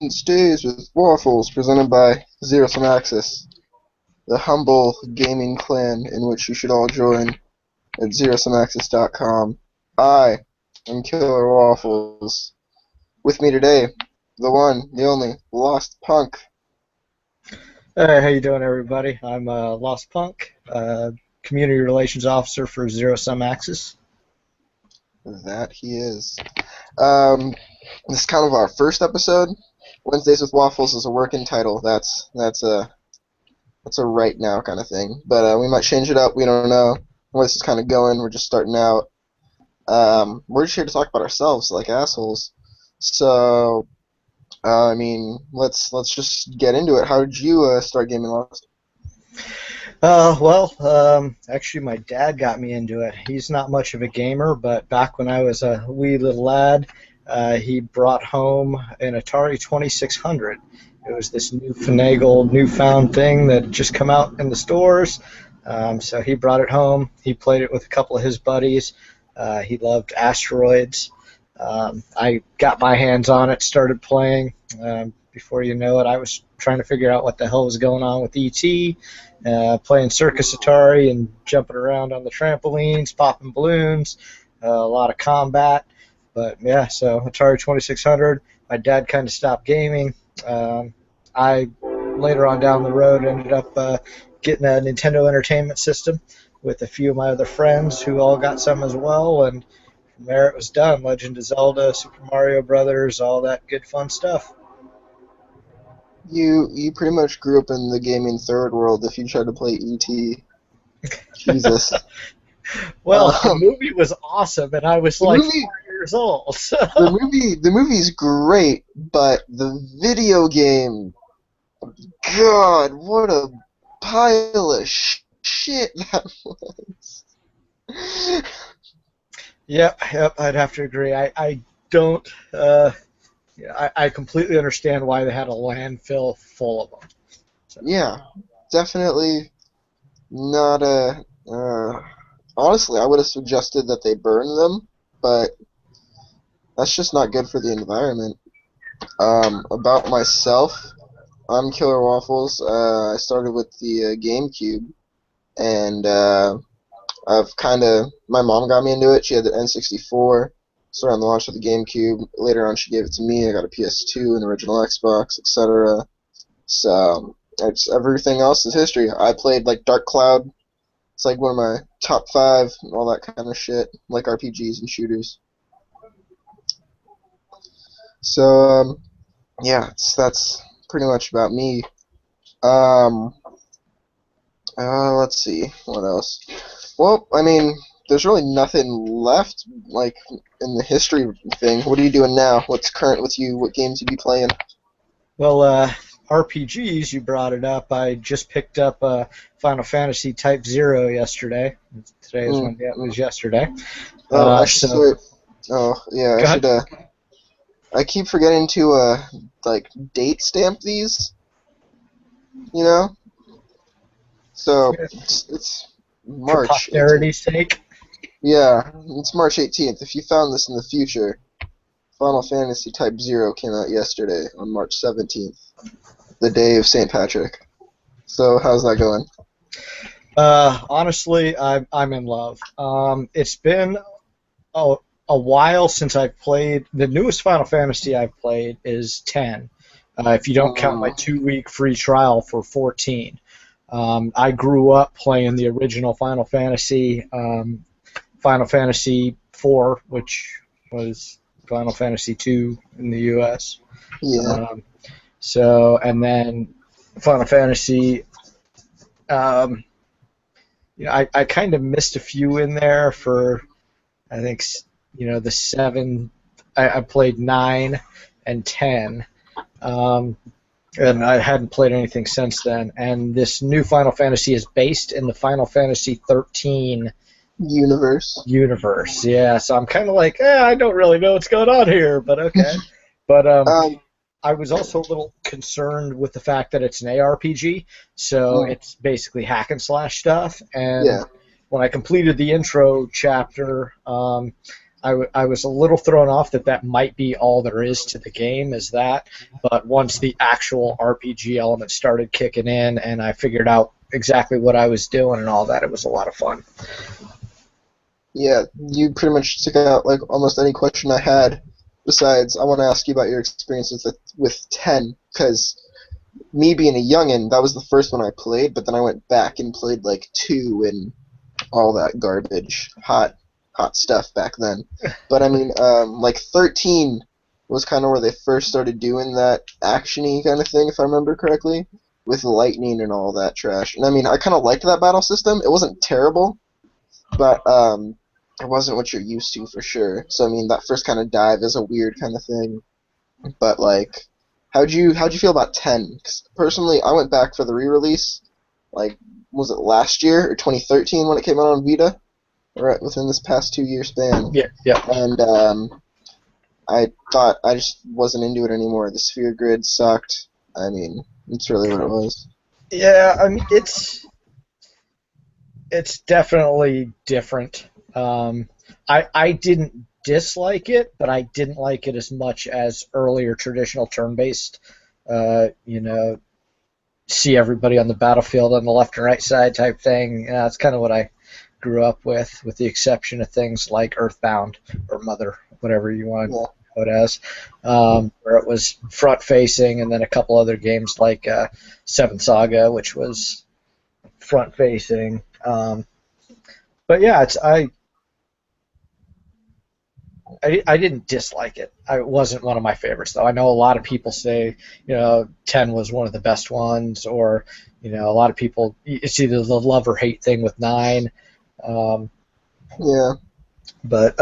Stays with Waffles, presented by ZxS, the humble gaming clan in which you should all join at ZxS.com. I am Killer Waffles. With me today, the one, the only, Lost Punk. Hey, how you doing, everybody? I'm Lost Punk, Community Relations Officer for ZxS. That he is. This is kind of our first episode. Wednesdays with Waffles is a working title. That's a right now kind of thing. But we might change it up. We don't know where this is kind of going. We're just starting out. We're just here to talk about ourselves, like assholes. So, let's just get into it. How did you start gaming, Lost? Actually, my dad got me into it. He's not much of a gamer, but back when I was a wee little lad, he brought home an Atari 2600. It was this newfound thing that had just come out in the stores. So he brought it home. He played it with a couple of his buddies. He loved asteroids. I got my hands on it, started playing. Before you know it, I was trying to figure out what the hell was going on with E.T., playing Circus Atari and jumping around on the trampolines, popping balloons, a lot of combat. But yeah, so Atari 2600. My dad kind of stopped gaming. I later on down the road ended up getting a Nintendo Entertainment System with a few of my other friends who all got some as well, and from there it was done. Legend of Zelda, Super Mario Brothers, all that good fun stuff. You pretty much grew up in the gaming third world if you tried to play E.T. Jesus. Well, the movie was awesome, and I was like 4 years old. So. The movie's great, but the video game, God, what a pile of shit that was. Yep, I'd have to agree. I don't. I completely understand why they had a landfill full of them. So. Yeah, definitely not a. Honestly, I would have suggested that they burn them, but that's just not good for the environment. About myself, I'm Killer Waffles. I started with the GameCube, and my mom got me into it. She had the N64. Started on the launch of the GameCube. Later on, she gave it to me. I got a PS2, an original Xbox, etc. So everything else is history. I played like Dark Cloud. It's like one of my top 5, all that kind of shit, like RPGs and shooters. So yeah, that's pretty much about me. Let's see, what else? Well, there's really nothing left, like, in the history thing. What are you doing now? What's current with you? What games have you playing? Well, RPGs, you brought it up. I just picked up Final Fantasy Type 0 yesterday. Today is when it was yesterday. Oh, yeah, I should, I keep forgetting to, date stamp these, you know? So, it's March. For posterity's sake? Yeah, it's March 18th. If you found this in the future, Final Fantasy Type 0 came out yesterday on March 17th, the day of St. Patrick. So, how's that going? Honestly, I'm in love. It's been a while since I've played. The newest Final Fantasy I've played is 10, if you don't count my 2-week free trial for 14. I grew up playing the original Final Fantasy, Final Fantasy 4, which was Final Fantasy 2 in the U.S. Yeah. And then Final Fantasy, I kind of missed a few in there for, I think, the 7. I played 9 and 10. And I hadn't played anything since then. And this new Final Fantasy is based in the Final Fantasy 13 universe. Yeah, so I'm kind of like, I don't really know what's going on here, but okay. But I was also a little concerned with the fact that it's an ARPG, so it's basically hack and slash stuff. And when I completed the intro chapter, I was a little thrown off that might be all there is to the game is that, but once the actual RPG element started kicking in and I figured out exactly what I was doing and all that, it was a lot of fun. Yeah, you pretty much took out like almost any question I had. Besides, I want to ask you about your experiences with 10, because me being a youngin, that was the first one I played, but then I went back and played like 2 and all that garbage, hot stuff back then. But I mean, like 13 was kind of where they first started doing that actiony kind of thing, if I remember correctly, with lightning and all that trash. And I mean, I kind of liked that battle system. It wasn't terrible, but it wasn't what you're used to for sure. So I mean, that first kind of dive is a weird kind of thing. But like, how'd you feel about 10? 'Cause personally, I went back for the re-release. Like, was it last year or 2013 when it came out on Vita? Right within this past 2 year span. Yeah, yeah. And I thought I just wasn't into it anymore. The sphere grid sucked. I mean, that's really what it was. Yeah, I mean it's definitely different. I didn't dislike it, but I didn't like it as much as earlier traditional turn-based. You know, see everybody on the battlefield on the left and right side type thing. That's kind of what I grew up with the exception of things like Earthbound or Mother, whatever you want to know it as, where it was front-facing, and then a couple other games like Seven Saga, which was front-facing. But yeah, I didn't dislike it. It wasn't one of my favorites, though. I know a lot of people say, 10 was one of the best ones, or, a lot of people, it's either the love or hate thing with 9. Yeah. But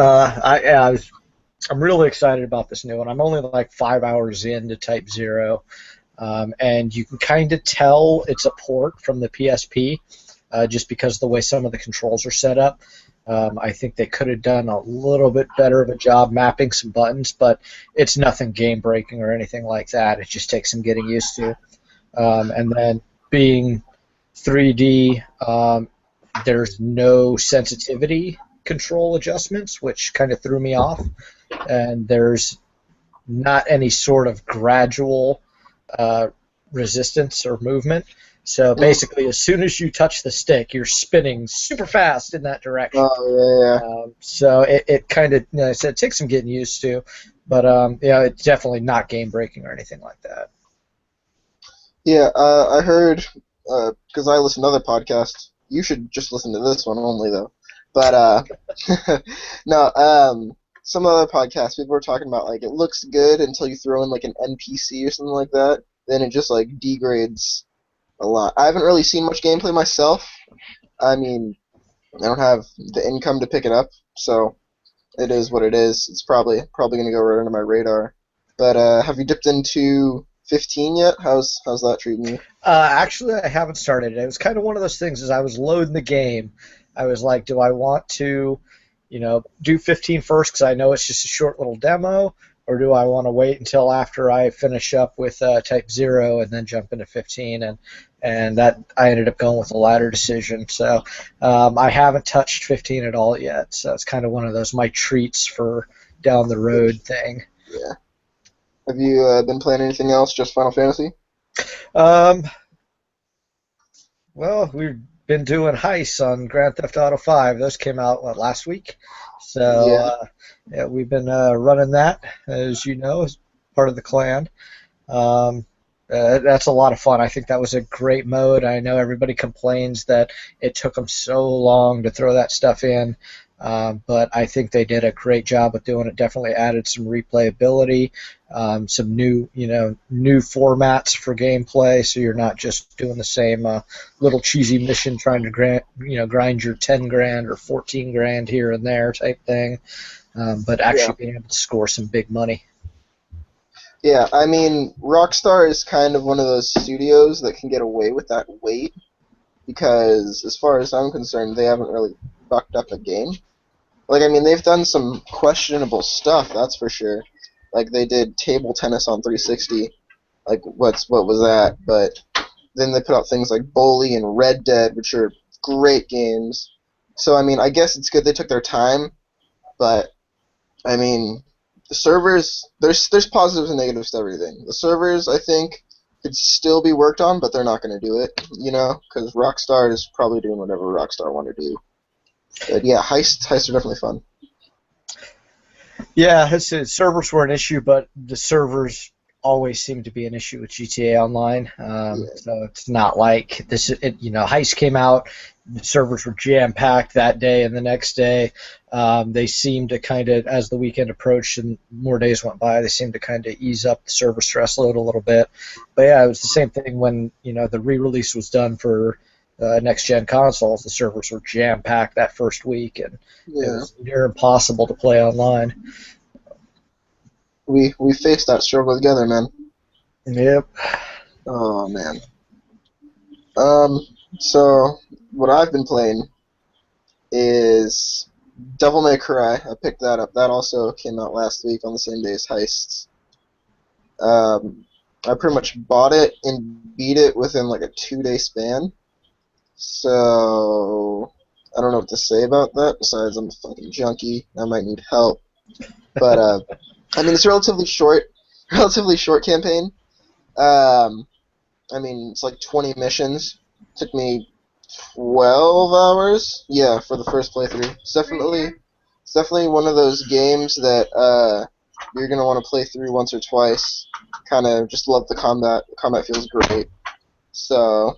I'm really excited about this new one. I'm only like 5 hours into Type 0, and you can kind of tell it's a port from the PSP just because of the way some of the controls are set up. I think they could have done a little bit better of a job mapping some buttons, but it's nothing game-breaking or anything like that. It just takes some getting used to. And then being 3D, there's no sensitivity control adjustments, which kind of threw me off. And there's not any sort of gradual resistance or movement. So basically, as soon as you touch the stick, you're spinning super fast in that direction. Oh, yeah. So it kind of, I said, it takes some getting used to, but it's definitely not game breaking or anything like that. Yeah, I heard, because I listen to other podcasts. You should just listen to this one only, though. But, no, some other podcasts, people were talking about, like, it looks good until you throw in, like, an NPC or something like that. Then it just, like, degrades a lot. I haven't really seen much gameplay myself. I mean, I don't have the income to pick it up, so it is what it is. It's probably going to go right under my radar. But have you dipped into 15 yet? How's that treating you? Actually, I haven't started it. It was kind of one of those things as I was loading the game. I was like, do I want to, do 15 first because I know it's just a short little demo, or do I want to wait until after I finish up with Type 0 and then jump into 15? And that I ended up going with the latter decision. So I haven't touched 15 at all yet. So it's kind of one of those my treats for down the road thing. Yeah. Have you been playing anything else? Just Final Fantasy? Well, we've been doing heists on Grand Theft Auto 5. Those came out last week. So yeah, we've been running that, as you know, as part of the clan. That's a lot of fun. I think that was a great mode. I know everybody complains that it took them so long to throw that stuff in, but I think they did a great job with doing it. Definitely added some replayability, some new formats for gameplay, so you're not just doing the same little cheesy mission trying to grind your 10 grand or 14 grand here and there type thing, but actually being able to score some big money. Yeah, I mean, Rockstar is kind of one of those studios that can get away with that weight because, as far as I'm concerned, they haven't really fucked up a game. Like, I mean, they've done some questionable stuff, that's for sure. Like, they did table tennis on 360. Like, what was that? But then they put out things like Bully and Red Dead, which are great games. So, I mean, I guess it's good they took their time, but I mean, the servers, there's positives and negatives to everything. The servers, I think, could still be worked on, but they're not going to do it, because Rockstar is probably doing whatever Rockstar want to do. But yeah, heists are definitely fun. Yeah, servers were an issue, but the servers always seem to be an issue with GTA Online. Yeah, So it's not like this. Heist came out, the servers were jam packed that day and the next day. They seemed to kind of, as the weekend approached and more days went by, they seemed to kind of ease up the server stress load a little bit. But yeah, it was the same thing when the re-release was done for next gen consoles. The servers were jam packed that first week, and it yeah. was near impossible to play online. We faced that struggle together, man. Yep. Oh man. Um, so what I've been playing is Devil May Cry. I picked that up. That also came out last week on the same day as Heists. Um, I pretty much bought it and beat it within like a 2 day span. So I don't know what to say about that. Besides, I'm a fucking junkie. I might need help. But I mean, it's relatively short campaign. Um, I mean, it's like 20 missions. Took me 12 hours. Yeah, for the first playthrough. It's definitely one of those games that you're gonna want to play through once or twice. Kind of just love the combat. The combat feels great. So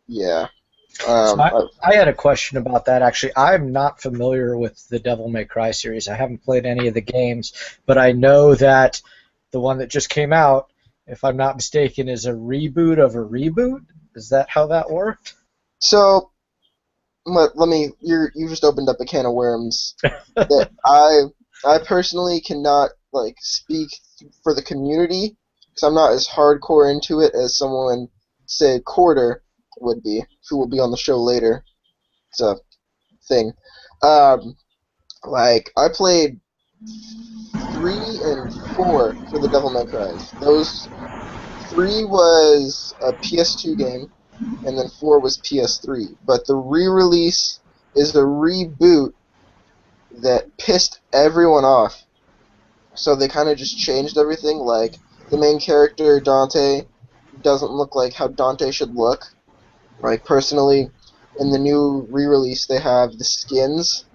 yeah. So Um, I, I, I had a question about that actually. I'm not familiar with the Devil May Cry series. I haven't played any of the games, but I know that the one that just came out, if I'm not mistaken, is a reboot of a reboot. Is that how that worked? so let me. You just opened up a can of worms that I personally cannot like speak for the community because I'm not as hardcore into it as someone say Quarter would be, who will be on the show later. It's a thing. Um, like I played 3 and 4 for the Devil May Cries. Those 3 was a PS2 game, and then 4 was PS3. But the re-release is a reboot that pissed everyone off. So they kind of just changed everything. Like the main character Dante doesn't look like how Dante should look. Like personally, in the new re-release, they have the skins.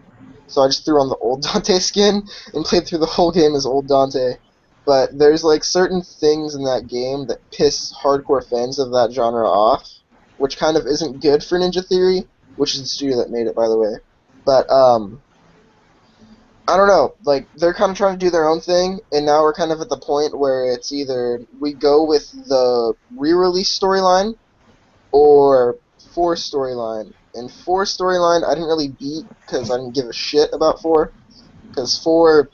So I just threw on the old Dante skin and played through the whole game as old Dante. But there's like certain things in that game that piss hardcore fans of that genre off, which kind of isn't good for Ninja Theory, which is the studio that made it, by the way. But I don't know. Like they're kind of trying to do their own thing, and now we're kind of at the point where it's either we go with the re-release storyline or 4 storyline. And 4 storyline I didn't really beat because I didn't give a shit about 4. Because 4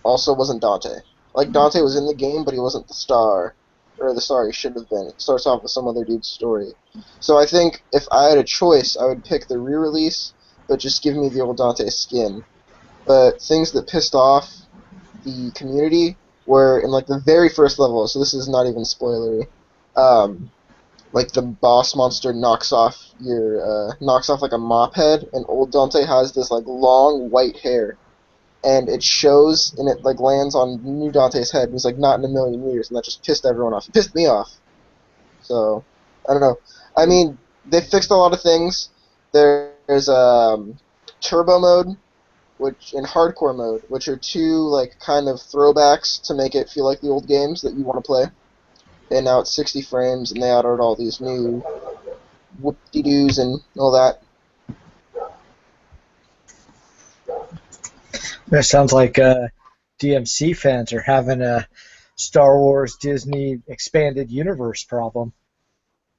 also wasn't Dante. Like Dante was in the game, but he wasn't the star, or the star he should have been. It starts off with some other dude's story. So I think if I had a choice, I would pick the re-release, but just give me the old Dante skin. But things that pissed off the community were in like the very first level. So this is not even spoilery. Um, like the boss monster knocks off like a mop head, and old Dante has this like long white hair, and it shows and it like lands on new Dante's head, and he's like, not in a million years, and that just pissed everyone off. It pissed me off. So I don't know. I mean, they fixed a lot of things. There's turbo mode, which in hardcore mode, which are 2 like kind of throwbacks to make it feel like the old games that you want to play. And now it's 60 frames, and they added all these new whoop-de-doos and all that. That sounds like DMC fans are having a Star Wars Disney expanded universe problem.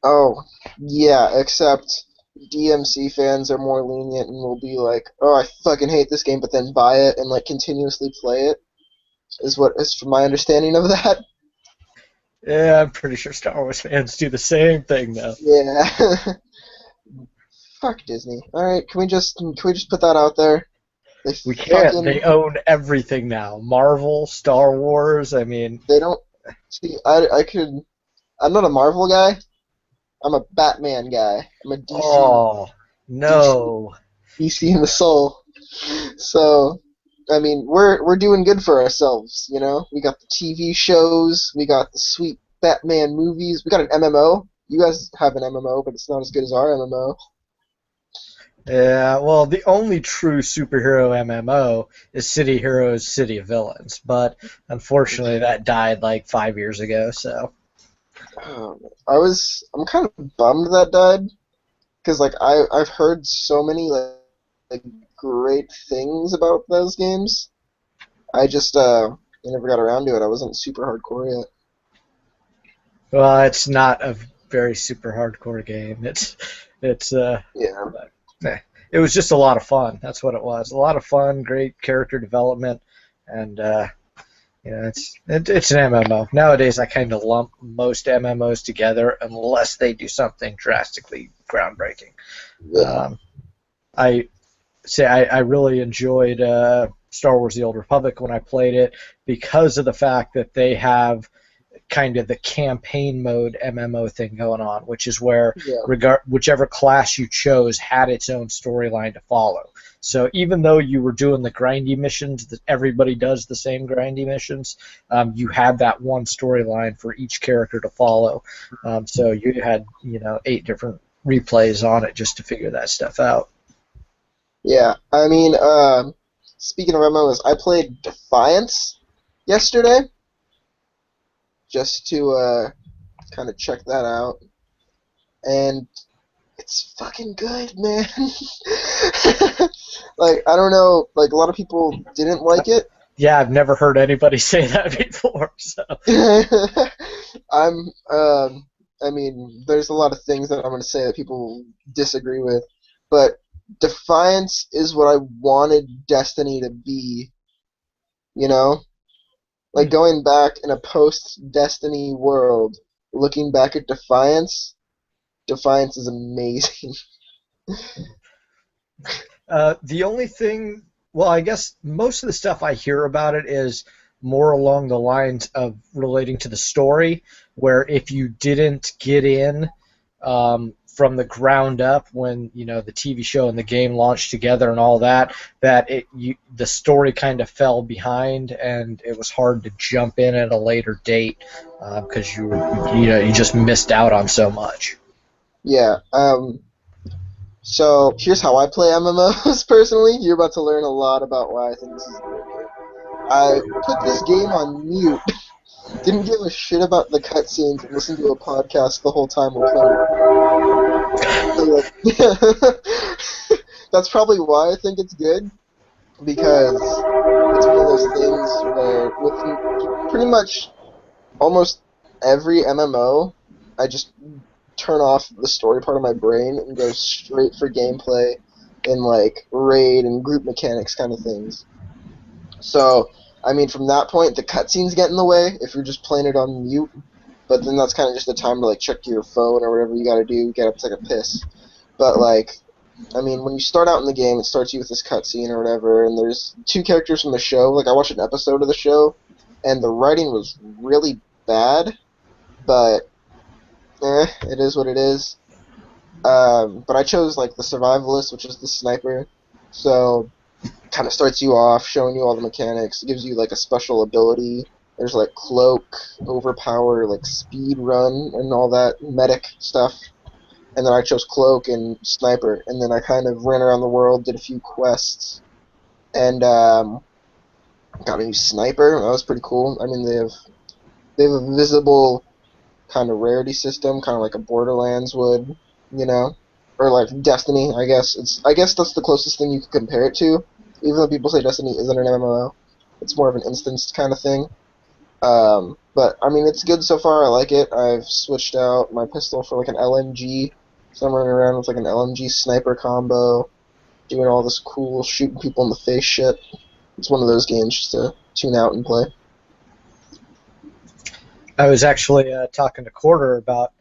Oh, yeah, except DMC fans are more lenient and will be like, oh, I fucking hate this game, but then buy it and like continuously play it, is what is from my understanding of that. Yeah, I'm pretty sure Star Wars fans do the same thing though. Yeah. Fuck Disney. Alright, can we just put that out there? They We can't. fucking They own everything now. Marvel, Star Wars. I mean, they don't see I'm not a Marvel guy. I'm a Batman guy. I'm a oh DC no. DC in the soul. So I mean, we're doing good for ourselves, you know? We got the TV shows, we got the sweet Batman movies, we got an MMO. You guys have an MMO, but it's not as good as our MMO. Yeah, well, the only true superhero MMO is City Heroes, City of Villains, but unfortunately that died like 5 years ago. So I'm kind of bummed that died because like I've heard so many like great things about those games. I just I never got around to it. I wasn't super hardcore yet. well, it's not a very super hardcore game. It's Yeah. eh, it was just a lot of fun. That's what it was. A lot of fun, great character development, and it's an MMO. Nowadays, I kind of lump most MMOs together unless they do something drastically groundbreaking. Yeah. Um, I I really enjoyed Star Wars: The Old Republic when I played it because of the fact that they have kind of the campaign mode MMO thing going on, which is where Yeah. whichever class you chose had its own storyline to follow. So even though you were doing the grindy missions that everybody does the same grindy missions, you had that one storyline for each character to follow. So you had 8 different replays on it just to figure that stuff out. Yeah. I mean, speaking of MMOs, I played Defiance yesterday just to kind of check that out, and it's fucking good, man. Like I don't know, like a lot of people didn't like it. Yeah, I've never heard anybody say that before. So I'm I mean, there's a lot of things that I'm going to say that people disagree with, but Defiance is what I wanted Destiny to be, you know? Like going back in a post-Destiny world, looking back at Defiance, Defiance is amazing. the only thing, well, I guess most of the stuff I hear about it is more along the lines of relating to the story, where if you didn't get in from the ground up when the TV show and the game launched together and all that, the story kind of fell behind and it was hard to jump in at a later date because you just missed out on so much. Yeah, so here's how I play MMOs personally. You're about to learn a lot about why I think this is a great game. I put this game on mute, didn't give a shit about the cutscenes, and listened to a podcast the whole time we're playing. So, that's probably why I think it's good, because it's one of those things where with pretty much almost every MMO, I just turn off the story part of my brain and go straight for gameplay and like raid and group mechanics kind of things. So, I mean, from that point, the cutscenes get in the way if you're just playing it on mute. But then that's kind of just the time to like check your phone or whatever you got to do, get up to take a piss. But like, I mean, when you start out in the game, it starts you with this cutscene or whatever, and there's 2 characters from the show. Like, I watched an episode of the show, and the writing was really bad, but it is what it is. But I chose like the survivalist, which is the sniper. So kind of starts you off, showing you all the mechanics. It gives you like a special ability. There's like cloak, overpower, like speed run, and all that medic stuff. And then I chose cloak and sniper, and then I kind of ran around the world, did a few quests, and got a new sniper. That was pretty cool. I mean, they have a visible kind of rarity system, kind of like a Borderlands would, you know, or like Destiny. I guess that's the closest thing you could compare it to. Even though people say Destiny isn't an MMO, it's more of an instanced kind of thing. But I mean, it's good so far. I like it. I've switched out my pistol for like an LMG, so I'm running around with like an LMG sniper combo, doing all this cool shooting people in the face shit. It's one of those games just to tune out and play. I was actually talking to Quarter about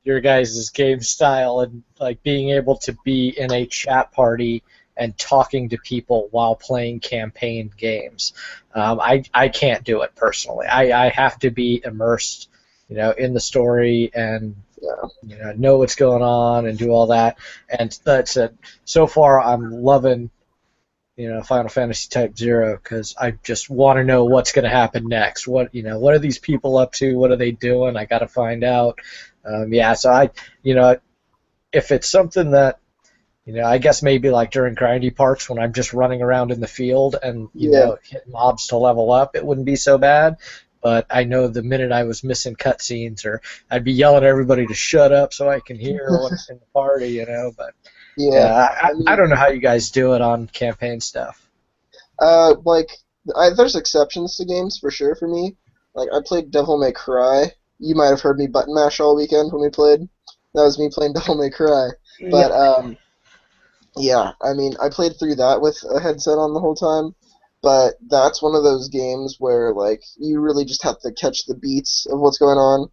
your guys' game style and like being able to be in a chat party and talking to people while playing campaign games. I can't do it personally. I have to be immersed, in the story and Yeah. know what's going on and do all that. And that's it. So far, I'm loving Final Fantasy Type 0, because I just want to know what's going to happen next. What are these people up to? What are they doing? I got to find out. So if it's something that, I guess maybe like during grindy parts when I'm just running around in the field and, Yeah. hit mobs to level up, it wouldn't be so bad. But I know the minute I was missing cutscenes, or I'd be yelling at everybody to shut up so I can hear what's in the party, But Yeah. yeah, I I mean, don't know how you guys do it on campaign stuff. like, there's exceptions to games for sure for me. Like, I played Devil May Cry. You might have heard me button mash all weekend when we played. That was me playing Devil May Cry. But, Yep. yeah, I mean, I played through that with a headset on the whole time. But that's one of those games where, like, you really just have to catch the beats of what's going on.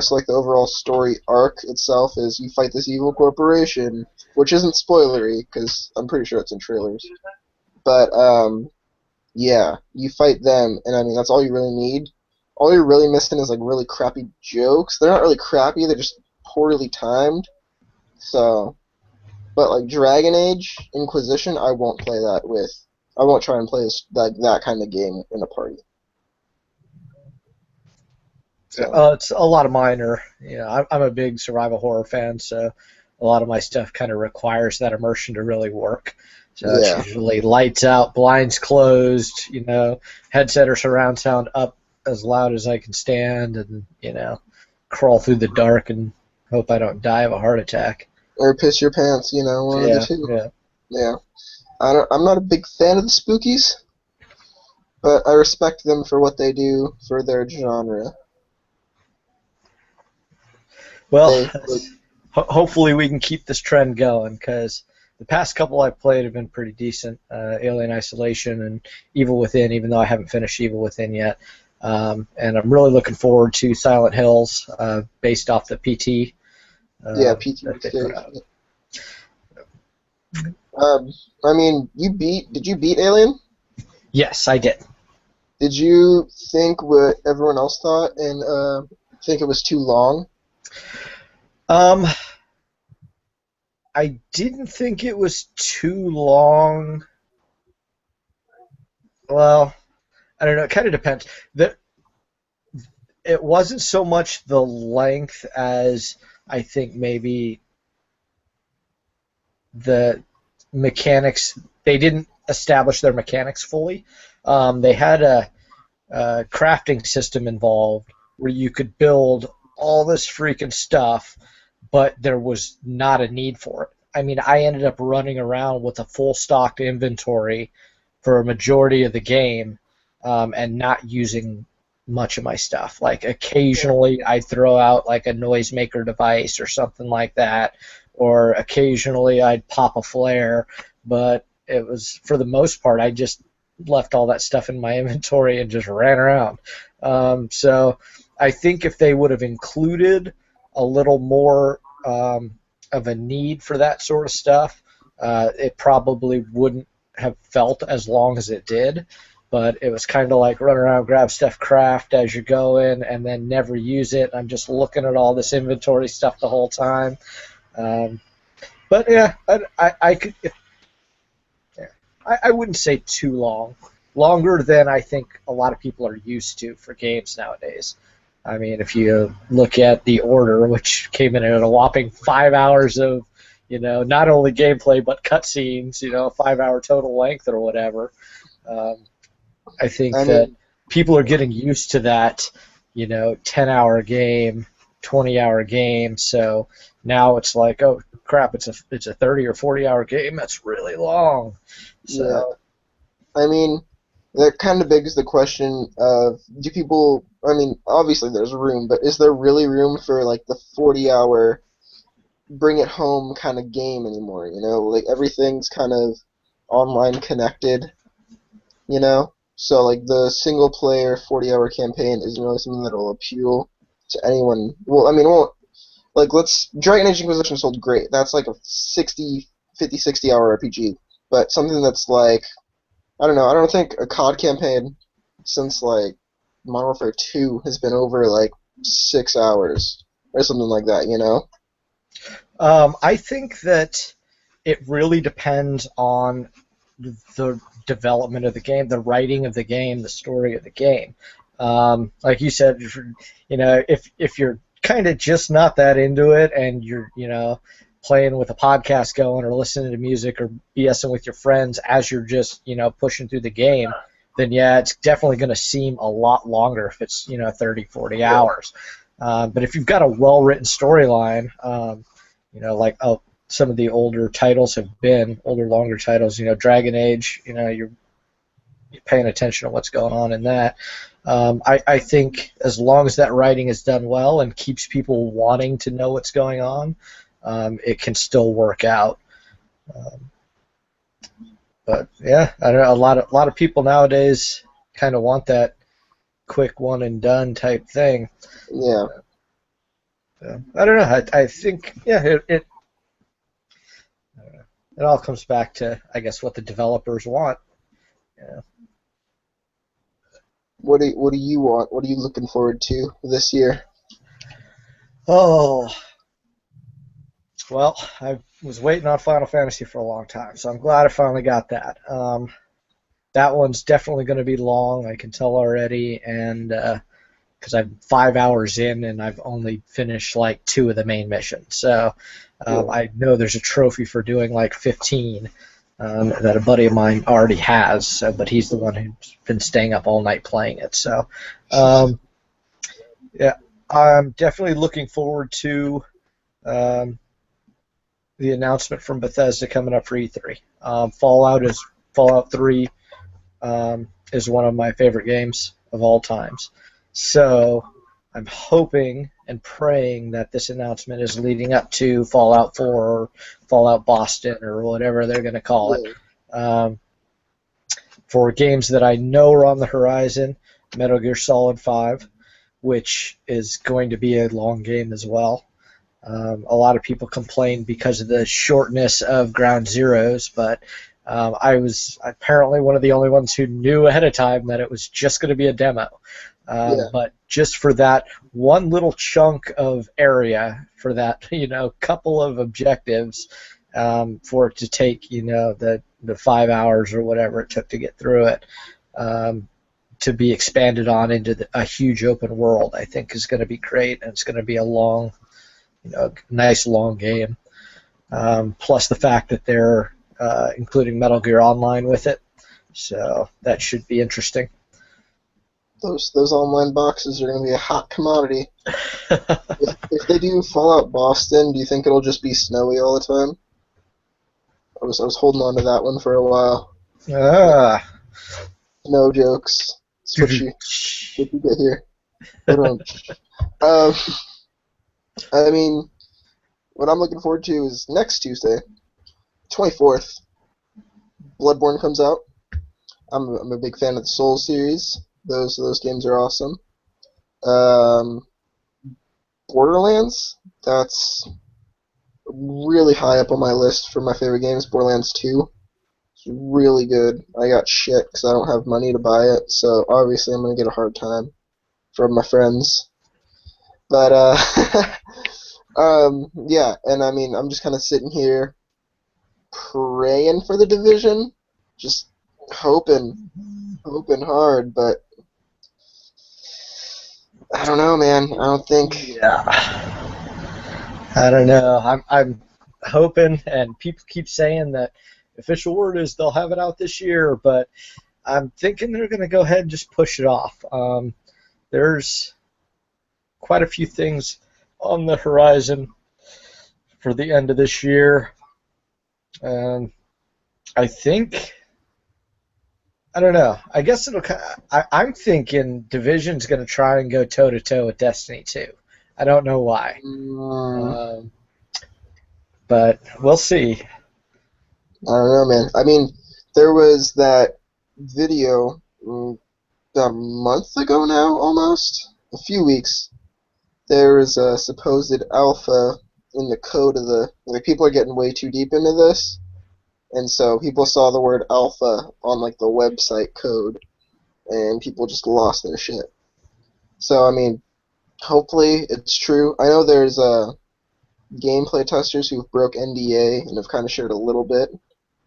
So, like, the overall story arc itself is you fight this evil corporation, which isn't spoilery, because I'm pretty sure it's in trailers. But, yeah, you fight them, and I mean, that's all you really need. All you're really missing is, like, really crappy jokes. They're not really crappy, they're just poorly timed. So, but, like, Dragon Age Inquisition, I won't play that with. I won't try and play that kind of game in a party. So, It's a lot of mine are, I'm a big survival horror fan, so a lot of my stuff kind of requires that immersion to really work. So it's yeah. usually lights out, blinds closed, headset or surround sound up as loud as I can stand, and crawl through the dark and hope I don't die of a heart attack. Or piss your pants, one of the Yeah, two. yeah. Yeah. I'm not a big fan of the spookies, but I respect them for what they do for their genre. Well, They, like, hopefully we can keep this trend going, because the past couple I've played have been pretty decent. Alien Isolation and Evil Within, even though I haven't finished Evil Within yet. And I'm really looking forward to Silent Hills, based off the PT yeah, that they put PTSD. out. I mean, did you beat Alien? Yes, I did. Did you think what everyone else thought and think it was too long? Um, I didn't think it was too long. Well, I don't know. It kind of depends. It wasn't so much the length as I think maybe the mechanics. They didn't establish their mechanics fully. They had a crafting system involved where you could build all this freaking stuff, but there was not a need for it. I mean, I ended up running around with a full stocked inventory for a majority of the game, and not using much of my stuff. Like occasionally I'd throw out like a noisemaker device or something like that, or occasionally I'd pop a flare, but it was, for the most part, I just left all that stuff in my inventory and just ran around. So I think if they would have included a little more of a need for that sort of stuff, it probably wouldn't have felt as long as it did. But it was kind of like run around, grab stuff, craft as you're going, and then never use it. I'm just looking at all this inventory stuff the whole time. But yeah, I could. I wouldn't say too long. Longer than I think a lot of people are used to for games nowadays. I mean, if you look at The Order, which came in at a whopping 5 hours of, not only gameplay but cutscenes, 5 hour total length or whatever. I think I that mean, people are getting used to that, 10-hour game, 20-hour game. So now it's like, oh crap, it's a 30 or 40-hour game. That's really long. yeah. So I mean, that kind of begs the question of do people? I mean, obviously there's room, but is there really room for like the 40-hour bring it home kind of game anymore? Like everything's kind of online connected. So like the single player 40-hour campaign isn't really something that'll appeal to anyone. Well, I mean, well, like let's Dragon Age Inquisition sold great. That's like a 60 hour RPG. But something that's like I don't know. I don't think a COD campaign since like Modern Warfare 2 has been over like 6 hours or something like that. I think that it really depends on the development of the game, the writing of the game, the story of the game. Like you said, if you're kind of just not that into it, and you're playing with a podcast going or listening to music or BSing with your friends as you're just pushing through the game, then yeah, it's definitely going to seem a lot longer if it's 30, 40 hours. But if you've got a well-written storyline, like some of the older titles have been, longer titles, Dragon Age, you're paying attention to what's going on in that. I think as long as that writing is done well and keeps people wanting to know what's going on, it can still work out. But yeah, I don't know, a lot of people nowadays kind of want that quick one and done type thing. Yeah. I don't know. I think it all comes back to, I guess, what the developers want. Yeah. What do you want? What are you looking forward to this year? Oh, well, I was waiting on Final Fantasy for a long time, so I'm glad I finally got that. That one's definitely going to be long, I can tell already, and because I'm 5 hours in and I've only finished like 2 of the main missions. So I know there's a trophy for doing like 15 that a buddy of mine already has, but he's the one who's been staying up all night playing it. So yeah, I'm definitely looking forward to the announcement from Bethesda coming up for E3. Fallout 3 is one of my favorite games of all times. So I'm hoping and praying that this announcement is leading up to Fallout 4 or Fallout Boston or whatever they're going to call it. For games that I know are on the horizon, Metal Gear Solid 5, which is going to be a long game as well. A lot of people complain because of the shortness of Ground Zeroes, but I was apparently one of the only ones who knew ahead of time that it was just going to be a demo. But just for that one little chunk of area, for that couple of objectives, for it to take the 5 hours or whatever it took to get through it, to be expanded on into a huge open world, I think is going to be great, and it's going to be a long, nice long game. Plus the fact that they're including Metal Gear Online with it, so that should be interesting. Those online boxes are going to be a hot commodity. if they do Fallout Boston, do you think it'll just be snowy all the time? I was holding on to that one for a while. No jokes. That's what you get here. I mean, what I'm looking forward to is next Tuesday, 24th. Bloodborne comes out. I'm a big fan of the Souls series. Those games are awesome. Borderlands, that's really high up on my list for my favorite games. Borderlands 2, it's really good. I got shit because I don't have money to buy it, so obviously I'm gonna get a hard time from my friends. But yeah, and I mean I'm just kind of sitting here praying for the Division, just hoping hard, but I don't know, man. I don't think. Yeah. I don't know. I'm hoping, and people keep saying that official word is they'll have it out this year, but I'm thinking they're going to go ahead and just push it off. There's quite a few things on the horizon for the end of this year. I think, I don't know. I guess I'm thinking Division's going to try and go toe-to-toe with Destiny 2. I don't know why. But we'll see. I don't know, man. I mean, there was that video about a month ago now, almost. A few weeks. There was a supposed alpha in the code of the... Like, people are getting way too deep into this. And so people saw the word alpha on, like, the website code. And people just lost their shit. So, I mean, hopefully it's true. I know there's gameplay testers who've broke NDA and have kind of shared a little bit.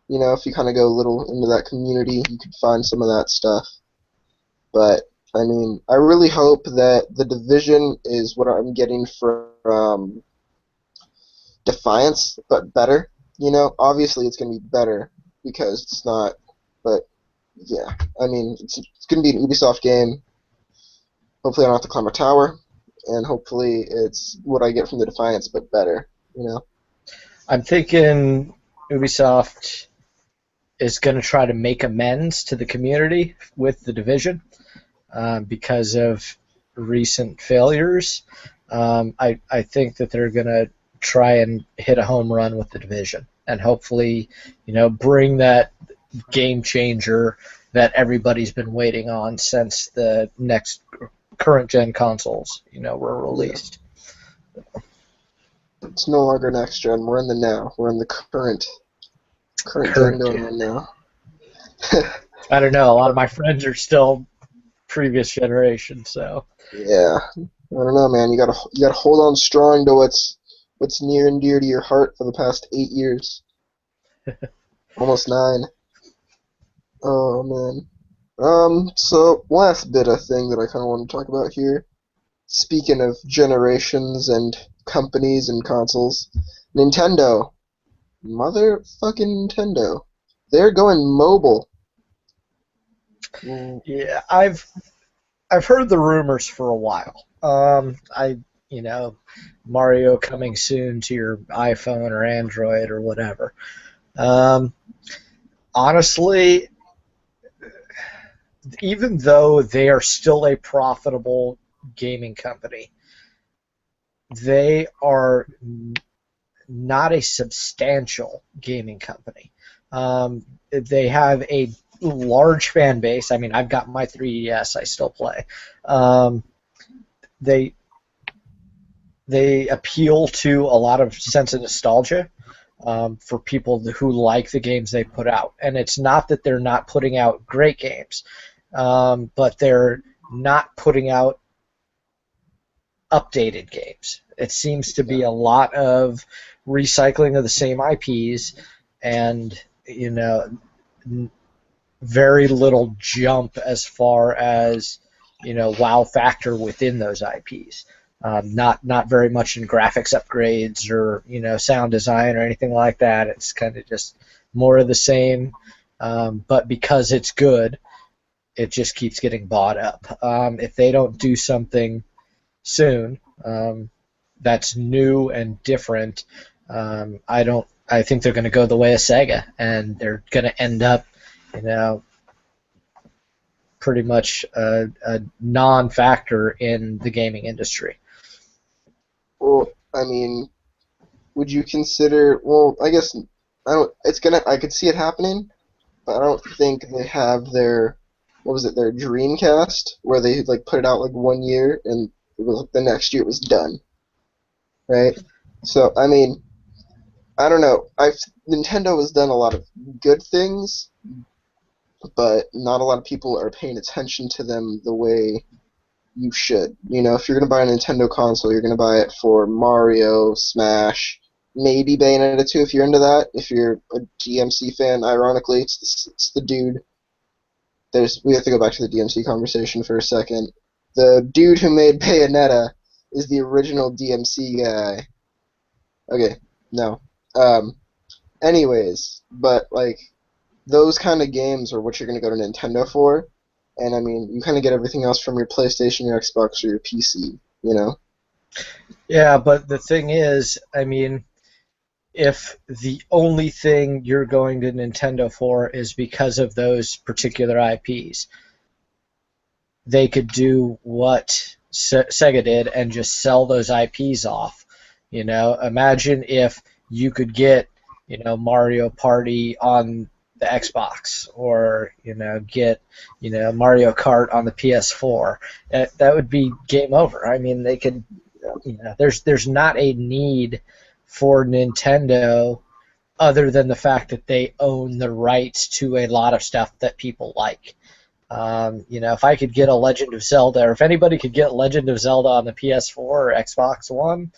You know, if you kind of go a little into that community, you could find some of that stuff. But I mean, I really hope that the division is what I'm getting from Defiance, but better. You know, obviously it's going to be better because it's not. But yeah, I mean, it's going to be an Ubisoft game. Hopefully, I don't have to climb a tower, and hopefully, it's what I get from the Defiance, but better. You know. I'm thinking Ubisoft is going to try to make amends to the community with the division because of recent failures. I think that they're going to try and hit a home run with the division and hopefully, bring that game changer that everybody's been waiting on since the next current gen consoles, were released. Yeah. It's no longer next gen. We're in the now. We're in the current gen going on now. I don't know. A lot of my friends are still previous generation, so. Yeah, I don't know, man. You gotta hold on strong to what's near and dear to your heart for the past 8 years, almost 9. Oh man. So last bit of thing that I kind of want to talk about here. Speaking of generations and companies and consoles, Nintendo, motherfucking Nintendo, they're going mobile. Yeah, I've heard the rumors for a while. Mario coming soon to your iPhone or Android or whatever. Honestly, even though they are still a profitable gaming company, they are not a substantial gaming company. They have a large fan base. I mean, I've got my 3DS. I still play. They appeal to a lot of sense of nostalgia for people who like the games they put out. And it's not that they're not putting out great games, but they're not putting out updated games. It seems to be a lot of recycling of the same IPs and, very little jump as far as, wow factor within those IPs. Not very much in graphics upgrades or, sound design or anything like that. It's kind of just more of the same, but because it's good, it just keeps getting bought up. If they don't do something soon that's new and different, I think they're going to go the way of Sega, and they're going to end up, pretty much a non-factor in the gaming industry. Well, I mean, would you consider? Well, I guess I don't. It's gonna. I could see it happening, but I don't think they have their. What was it? Their Dreamcast, where they like put it out like 1 year, and it was the next year it was done. Right. So I mean, I don't know. Nintendo has done a lot of good things, but not a lot of people are paying attention to them the way you should. If you're going to buy a Nintendo console, you're going to buy it for Mario, Smash, maybe Bayonetta 2 if you're into that. If you're a DMC fan, ironically, it's the dude. We have to go back to the DMC conversation for a second. The dude who made Bayonetta is the original DMC guy. Okay, no. Anyways, but like those kind of games are what you're going to go to Nintendo for. And I mean, you kind of get everything else from your PlayStation, your Xbox, or your PC, Yeah, but the thing is, I mean, if the only thing you're going to Nintendo for is because of those particular IPs, they could do what Sega did and just sell those IPs off. Imagine if you could get, Mario Party on the Xbox, or get Mario Kart on the PS4. That would be game over. I mean, they could. There's not a need for Nintendo other than the fact that they own the rights to a lot of stuff that people like. If I could get a Legend of Zelda, or if anybody could get Legend of Zelda on the PS4 or Xbox One,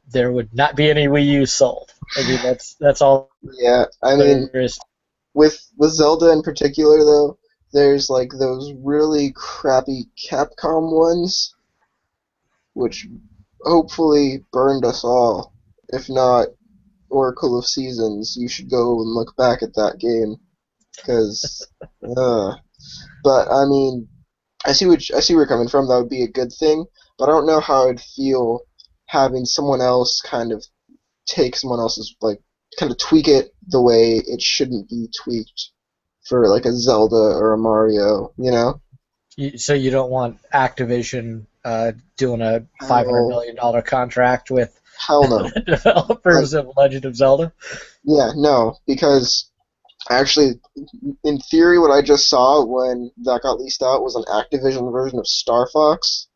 there would not be any Wii U sold. I mean, that's all. Yeah, I mean, there is. with Zelda in particular, though, there's like those really crappy Capcom ones, which hopefully burned us all. If not Oracle of Seasons, you should go and look back at that game, because, but I mean, I see where you're coming from. That would be a good thing, but I don't know how I'd feel having someone else kind of take someone else's like kind of tweak it the way it shouldn't be tweaked for like a Zelda or a Mario, you know? So you don't want Activision doing a $500 Hell, million contract with hell no. the Like, developers of Legend of Zelda? yeah, no, because actually, in theory, what I just saw when that got leased out was an Activision version of Star Fox,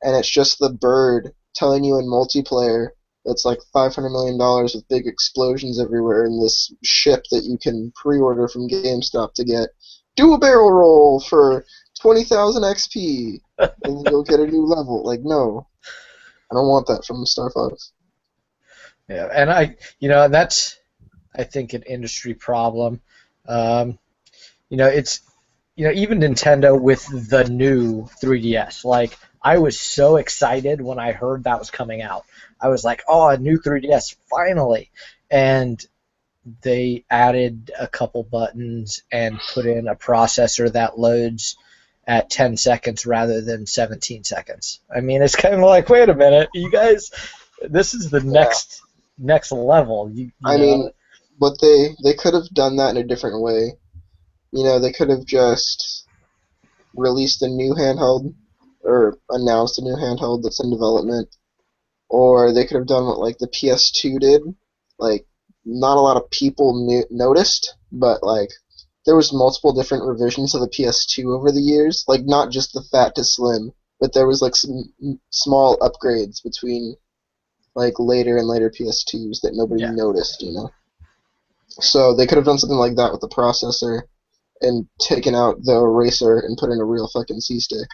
and it's just the bird telling you in multiplayer it's like $500 million with big explosions everywhere in this ship that you can pre-order from GameStop to get. Do a barrel roll for 20,000 XP, and you'll get a new level. Like, no, I don't want that from Star Fox. Yeah, and that's I think an industry problem. Um, it's even Nintendo with the new 3DS. Like I was so excited when I heard that was coming out. I was like, "Oh, a new 3DS finally!" And they added a couple buttons and put in a processor that loads at 10 seconds rather than 17 seconds. I mean, it's kind of like, wait a minute, you guys, this is the Yeah, next level. You I know, mean, but they could have done that in a different way. You know, they could have just released a new handheld or announced a new handheld that's in development, or they could have done what like the PS2 did. Like, not a lot of people noticed, but like there was multiple different revisions of the PS2 over the years. Like, not just the fat to slim, but there was like some small upgrades between like later and later PS2s that nobody yeah. noticed. You know, so they could have done something like that with the processor and taken out the eraser and put in a real fucking C stick.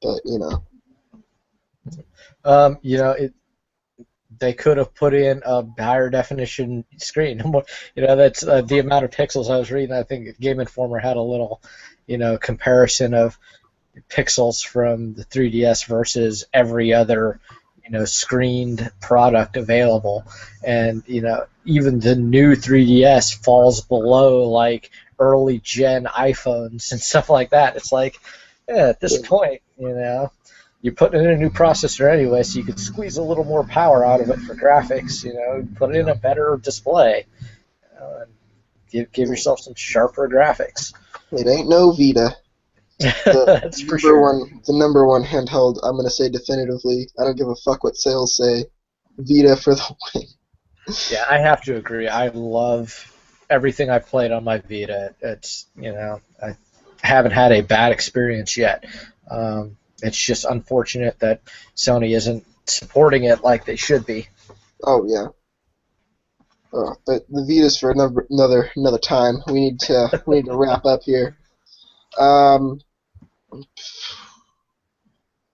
But you know, They could have put in a higher definition screen. That's the amount of pixels I was reading. I think Game Informer had a little, comparison of pixels from the 3DS versus every other, screened product available, and even the new 3DS falls below like early gen iPhones and stuff like that. It's like, yeah, at this point, you're putting in a new processor anyway, so you could squeeze a little more power out of it for graphics. Put in a better display, and give yourself some sharper graphics. it ain't no Vita. The That's for sure. the number one handheld. I'm gonna say definitively. I don't give a fuck what sales say. Vita for the win. Yeah, I have to agree. I love everything I've played on my Vita. I haven't had a bad experience yet. It's just unfortunate that Sony isn't supporting it like they should be. Oh yeah. But the Vita's for another time. We need to wrap up here. Um,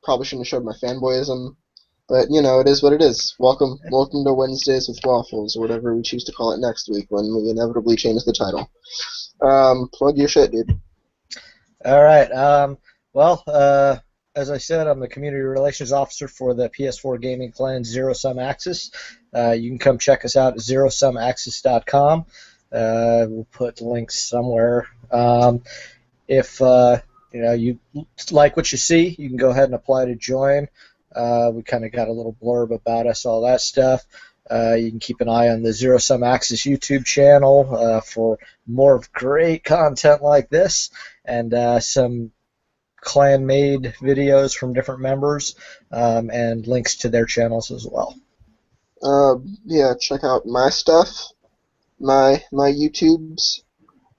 Probably shouldn't have showed my fanboyism, but you know it is what it is. Welcome to Wednesdays with Waffles, or whatever we choose to call it next week when we inevitably change the title. Plug your shit, dude. All right. Well, as I said, I'm the community relations officer for the PS4 gaming clan Zero Sum Axis. You can come check us out at zerosumaxis.com. We'll put links somewhere. If you like what you see, you can go ahead and apply to join. We kind of got a little blurb about us, all that stuff. You can keep an eye on the Zero Sum Axis YouTube channel for more great content like this, and some clan-made videos from different members, and links to their channels as well. Yeah, check out my stuff, my YouTubes.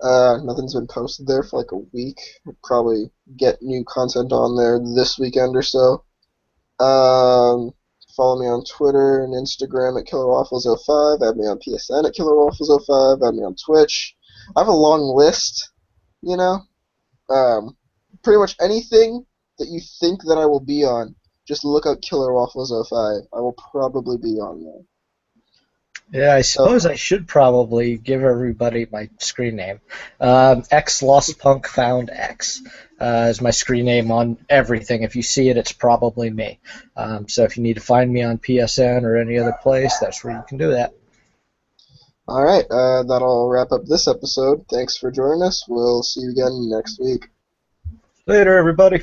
Nothing's been posted there for like a week. We'll probably get new content on there this weekend or so. Follow me on Twitter and Instagram at KillerWaffles05. Add me on PSN at KillerWaffles05. Add me on Twitch. I have a long list, you know. Pretty much anything that you think that I will be on, just look up KillerWaffles05. I will probably be on there. Yeah, I So, suppose I should probably give everybody my screen name. xLostPunkFoundx is my screen name on everything. If you see it, it's probably me. So if you need to find me on PSN or any other place, that's where you can do that. all right, that'll wrap up this episode. Thanks for joining us. We'll see you again next week. Later, everybody.